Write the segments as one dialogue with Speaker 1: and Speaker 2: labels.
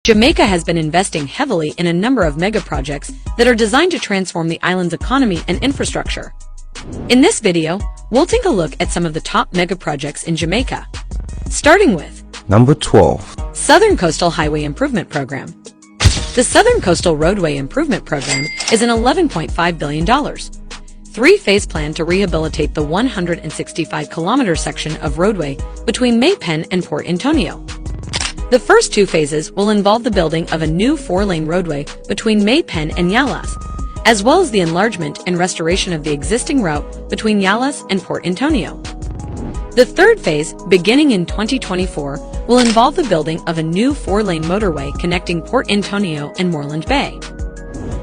Speaker 1: Jamaica has been investing heavily in a number of mega projects that are designed to transform the island's economy and infrastructure. In this video, we'll take a look at some of the top mega projects in Jamaica. Starting with
Speaker 2: Number 12.
Speaker 1: Southern Coastal Highway Improvement Program. The Southern Coastal Roadway Improvement Program is an $11.5 billion, three-phase plan to rehabilitate the 165-kilometer section of roadway between Maypen and Port Antonio. The first two phases will involve the building of a new four-lane roadway between Maypen and Yallas, as well as the enlargement and restoration of the existing route between Yallas and Port Antonio. The third phase, beginning in 2024, will involve the building of a new four-lane motorway connecting Port Antonio and Moreland Bay.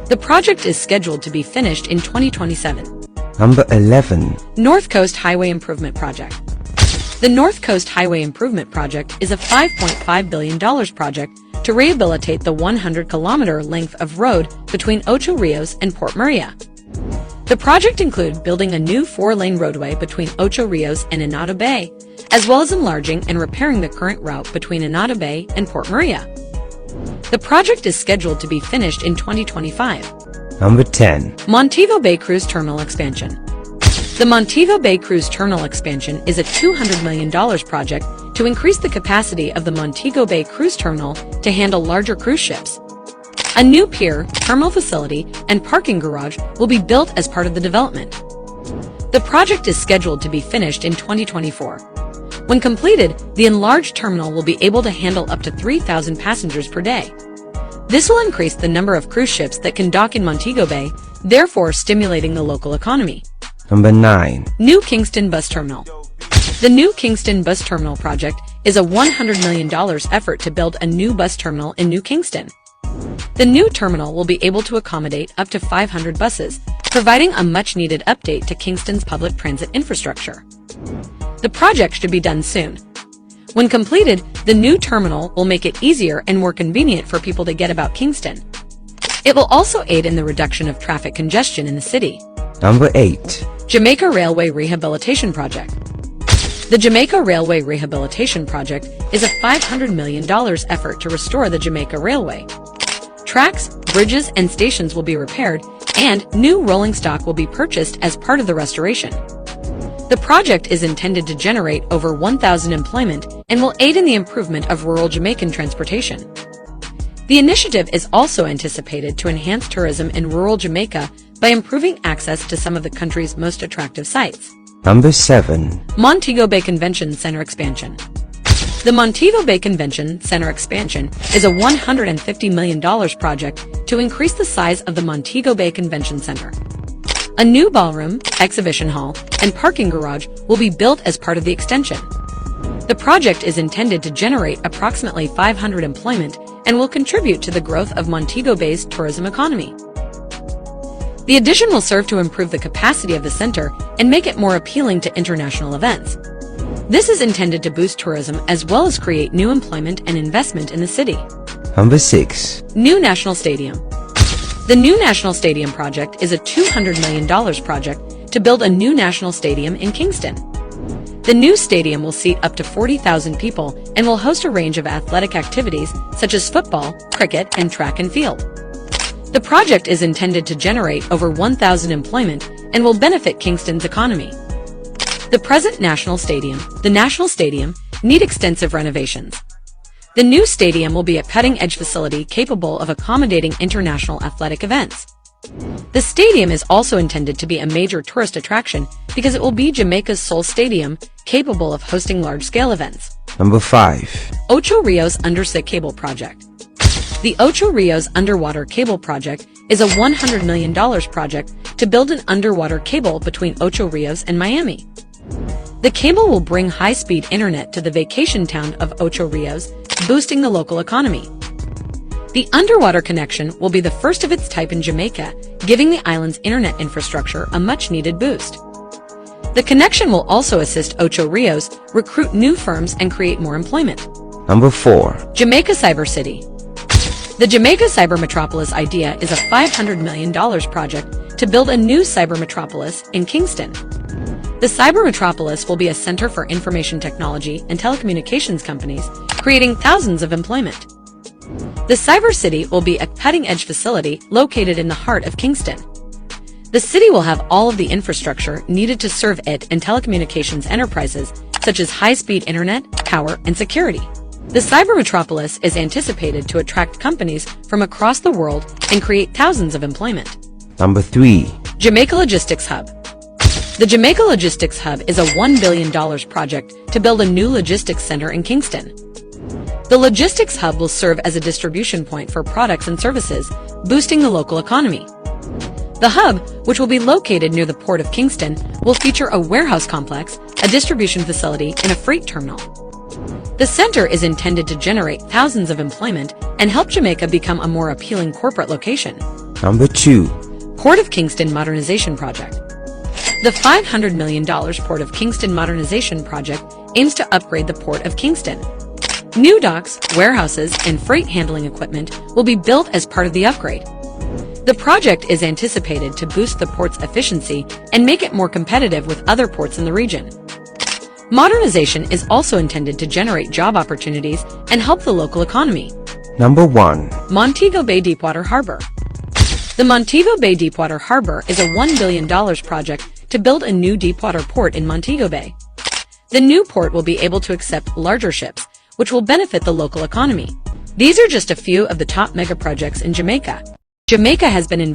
Speaker 1: The project is scheduled to be finished in 2027.
Speaker 2: Number 11.
Speaker 1: North Coast Highway Improvement Project. The North Coast Highway Improvement Project is a $5.5 billion project to rehabilitate the 100-kilometer length of road between Ocho Rios and Port Maria. The project includes building a new four-lane roadway between Ocho Rios and Anata Bay, as well as enlarging and repairing the current route between Anata Bay and Port Maria. The project is scheduled to be finished in 2025.
Speaker 2: Number 10.
Speaker 1: Montego Bay Cruise Terminal Expansion. The Montego Bay Cruise Terminal Expansion is a $200 million project to increase the capacity of the Montego Bay Cruise Terminal to handle larger cruise ships. A new pier, terminal facility, and parking garage will be built as part of the development. The project is scheduled to be finished in 2024. When completed, the enlarged terminal will be able to handle up to 3,000 passengers per day. This will increase the number of cruise ships that can dock in Montego Bay, therefore stimulating the local economy.
Speaker 2: Number 9.
Speaker 1: New Kingston Bus Terminal. The New Kingston Bus Terminal project is a $100 million effort to build a new bus terminal in New Kingston. The new terminal will be able to accommodate up to 500 buses, providing a much-needed update to Kingston's public transit infrastructure. The project should be done soon. When completed, the new terminal will make it easier and more convenient for people to get about Kingston. It will also aid in the reduction of traffic congestion in the city.
Speaker 2: Number 8.
Speaker 1: Jamaica Railway Rehabilitation Project. The Jamaica Railway Rehabilitation Project is a $500 million effort to restore the Jamaica Railway. Tracks, bridges, and stations will be repaired, and new rolling stock will be purchased as part of the restoration. The project is intended to generate over 1,000 employment and will aid in the improvement of rural Jamaican transportation. The initiative is also anticipated to enhance tourism in rural Jamaica by improving access to some of the country's most attractive sites.
Speaker 2: Number 7.
Speaker 1: Montego Bay Convention Center Expansion. The Montego Bay Convention Center Expansion is a $150 million project to increase the size of the Montego Bay Convention Center. A new ballroom, exhibition hall, and parking garage will be built as part of the extension. The project is intended to generate approximately 500 employment and will contribute to the growth of Montego Bay's tourism economy. The addition will serve to improve the capacity of the center and make it more appealing to international events. This is intended to boost tourism as well as create new employment and investment in the city.
Speaker 2: Number 6.
Speaker 1: New National Stadium. The New National Stadium project is a $200 million project to build a new national stadium in Kingston. The new stadium will seat up to 40,000 people and will host a range of athletic activities such as football, cricket, and track and field. The project is intended to generate over 1,000 employment and will benefit Kingston's economy. The present National Stadium, the National Stadium, need extensive renovations. The new stadium will be a cutting-edge facility capable of accommodating international athletic events. The stadium is also intended to be a major tourist attraction because it will be Jamaica's sole stadium capable of hosting large-scale events.
Speaker 2: Number 5.
Speaker 1: Ocho Rios Undersea Cable Project. The Ocho Rios Underwater Cable Project is a $100 million project to build an underwater cable between Ocho Rios and Miami. The cable will bring high-speed internet to the vacation town of Ocho Rios, boosting the local economy. The underwater connection will be the first of its type in Jamaica, giving the island's internet infrastructure a much-needed boost. The connection will also assist Ocho Rios recruit new firms and create more employment.
Speaker 2: Number 4.
Speaker 1: Jamaica Cyber City. The Jamaica Cyber Metropolis idea is a $500 million project to build a new cyber metropolis in Kingston. The Cyber Metropolis will be a center for information technology and telecommunications companies, creating thousands of employment. The Cyber City will be a cutting-edge facility located in the heart of Kingston. The city will have all of the infrastructure needed to serve it and telecommunications enterprises, such as high-speed internet, power, and security. The cyber metropolis is anticipated to attract companies from across the world and create thousands of employment.
Speaker 2: Number 3.
Speaker 1: Jamaica Logistics Hub. The Jamaica Logistics Hub is a $1 billion project to build a new logistics center in Kingston. The logistics hub will serve as a distribution point for products and services, boosting the local economy. The hub, which will be located near the Port of Kingston, will feature a warehouse complex, a distribution facility, and a freight terminal. The center is intended to generate thousands of employment and help Jamaica become a more appealing corporate location.
Speaker 2: Number 2.
Speaker 1: Port of Kingston Modernization Project. The $500 million Port of Kingston Modernization Project aims to upgrade the Port of Kingston. New docks, warehouses, and freight handling equipment will be built as part of the upgrade. The project is anticipated to boost the port's efficiency and make it more competitive with other ports in the region. Modernization is also intended to generate job opportunities and help the local economy.
Speaker 2: Number 1.
Speaker 1: Montego Bay Deepwater Harbor. The Montego Bay Deepwater Harbor is a $1 billion project to build a new deepwater port in Montego Bay. The new port will be able to accept larger ships, which will benefit the local economy. These are just a few of the top mega projects in Jamaica. Jamaica has been investing